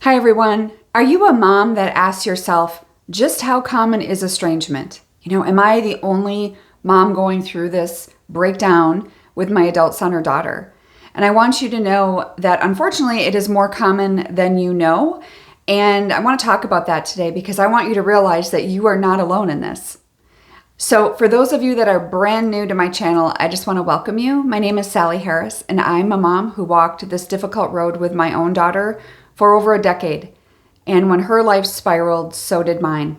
Hi everyone. Are you a mom that asks yourself, just how common is estrangement? Am I the only mom going through this breakdown with my adult son or daughter? And I want you to know that unfortunately it is more common than you know. And I want to talk about that today because I want you to realize that you are not alone in this. So for those of you that are brand new to my channel, I just want to welcome you. My name is Sally Harris, and I'm a mom who walked this difficult road with my own daughter for over a decade. And when her life spiraled, so did mine.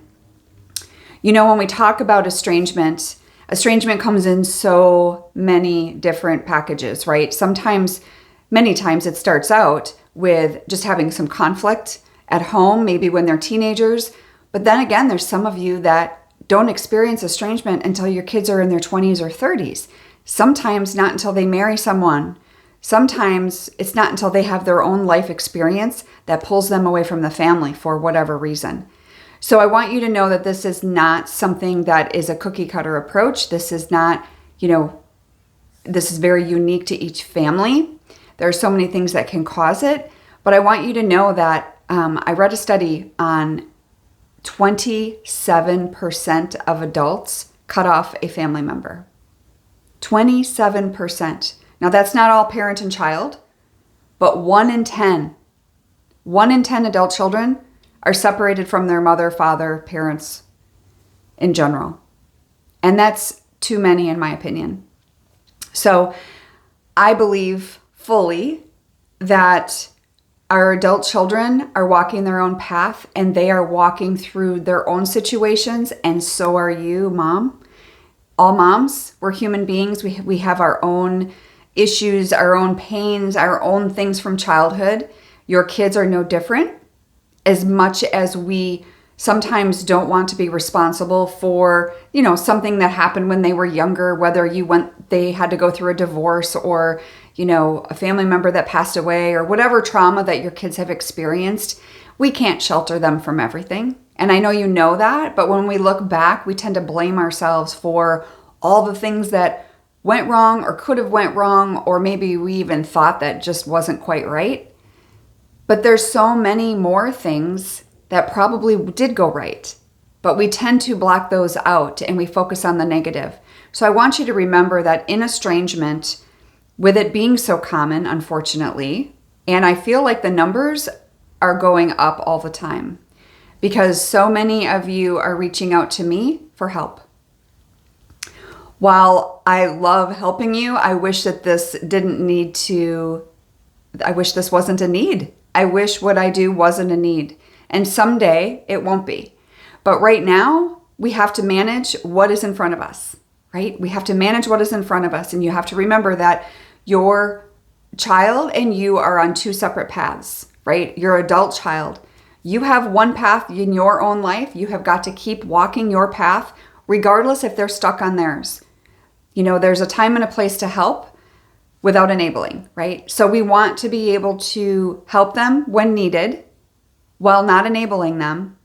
When we talk about estrangement comes in so many different packages, right? Many times it starts out with just having some conflict at home, maybe when they're teenagers. But then again, there's some of you that don't experience estrangement until your kids are in their 20s or 30s. Sometimes not until they marry someone. Sometimes it's not until they have their own life experience that pulls them away from the family for whatever reason. So I want you to know that this is not something that is a cookie cutter approach. This is not, this is very unique to each family. There are so many things that can cause it. But I want you to know that I read a study on 27% of adults cut off a family member. 27%. Now, that's not all parent and child, but 1 in 10 adult children are separated from their mother, father, parents in general. And that's too many, in my opinion. So I believe fully that our adult children are walking their own path and they are walking through their own situations, and so are you, mom. All moms, we're human beings. We have our own issues, our own pains, our own things from childhood. Your kids are no different. As much as we sometimes don't want to be responsible for, something that happened when they were younger, whether they had to go through a divorce or, a family member that passed away or whatever trauma that your kids have experienced, we can't shelter them from everything. And I know you know that, but when we look back, we tend to blame ourselves for all the things that went wrong or could have went wrong, or maybe we even thought that just wasn't quite right. But there's so many more things that probably did go right, but we tend to block those out and we focus on the negative. So I want you to remember that in estrangement, with it being so common, unfortunately, and I feel like the numbers are going up all the time because so many of you are reaching out to me for help. While I love helping you, I wish that this wasn't a need. I wish what I do wasn't a need. And someday it won't be. But right now, we have to manage what is in front of us, right? We have to manage what is in front of us. And you have to remember that your child and you are on two separate paths, right? Your adult child, you have one path in your own life. You have got to keep walking your path, regardless if they're stuck on theirs. There's a time and a place to help without enabling, right? So we want to be able to help them when needed while not enabling them.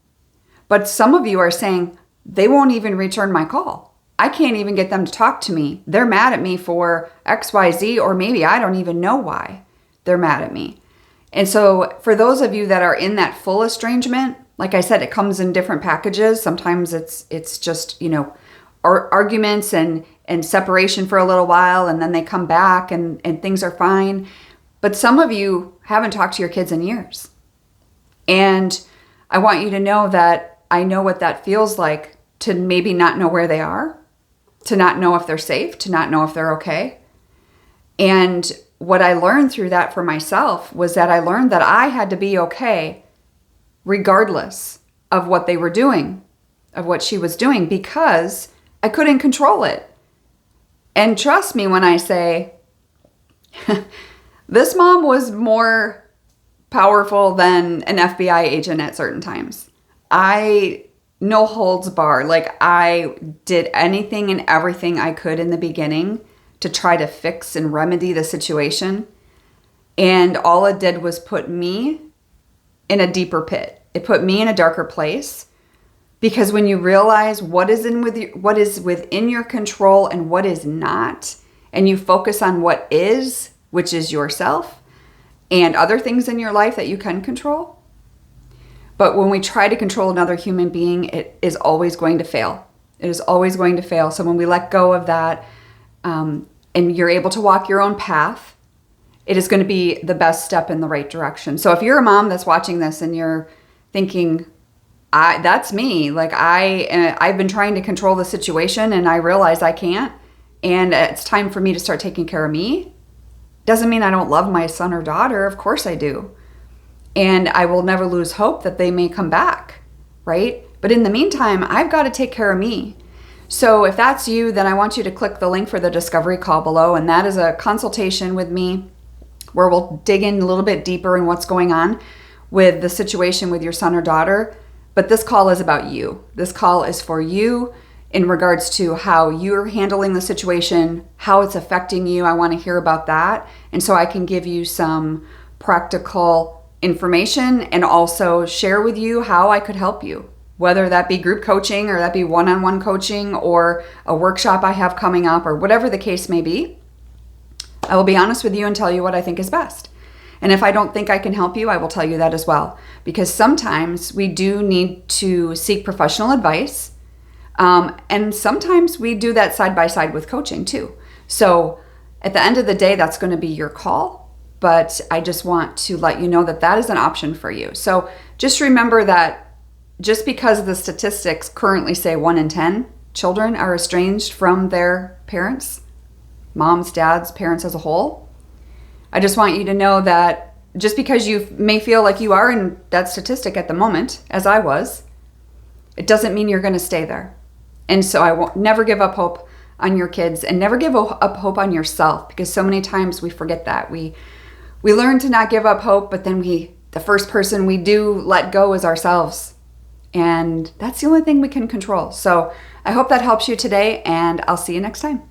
But some of you are saying, they won't even return my call. I can't even get them to talk to me. They're mad at me for X, Y, Z, or maybe I don't even know why they're mad at me. And so for those of you that are in that full estrangement, like I said, it comes in different packages. Sometimes it's just, arguments and separation for a little while, and then they come back and things are fine. But some of you haven't talked to your kids in years. And I want you to know that I know what that feels like, to maybe not know where they are, to not know if they're safe, to not know if they're okay. And what I learned through that for myself was that I learned that I had to be okay regardless of what they were doing, of what she was doing, because I couldn't control it. And trust me when I say, this mom was more powerful than an FBI agent at certain times. No holds barred. I did anything and everything I could in the beginning to try to fix and remedy the situation. And all it did was put me in a deeper pit. It put me in a darker place. Because when you realize what is within your control and what is not, and you focus on what is, which is yourself, and other things in your life that you can control, But when we try to control another human being, it is always going to fail. It is always going to fail. So when we let go of that, and you're able to walk your own path, it is going to be the best step in the right direction. So if you're a mom that's watching this and you're thinking, that's me. Like I've been trying to control the situation and I realize I can't, and it's time for me to start taking care of me. Doesn't mean I don't love my son or daughter. Of course I do. And I will never lose hope that they may come back, right? But in the meantime, I've got to take care of me. So if that's you, then I want you to click the link for the discovery call below. And that is a consultation with me where we'll dig in a little bit deeper in what's going on with the situation with your son or daughter. But this call is about you. This call is for you in regards to how you're handling the situation, how it's affecting you. I want to hear about that. And so I can give you some practical information and also share with you how I could help you, whether that be group coaching or that be one-on-one coaching or a workshop I have coming up or whatever the case may be. I will be honest with you and tell you what I think is best. And if I don't think I can help you, I will tell you that as well. Because sometimes we do need to seek professional advice. And sometimes we do that side by side with coaching too. So at the end of the day, that's going to be your call. But I just want to let you know that that is an option for you. So just remember that just because the statistics currently say 1 in 10 children are estranged from their parents, moms, dads, parents as a whole, I just want you to know that just because you may feel like you are in that statistic at the moment, as I was, it doesn't mean you're going to stay there. And so I won't never give up hope on your kids and never give up hope on yourself, because so many times we forget that. We learn to not give up hope, but then the first person we do let go is ourselves. And that's the only thing we can control. So I hope that helps you today, and I'll see you next time.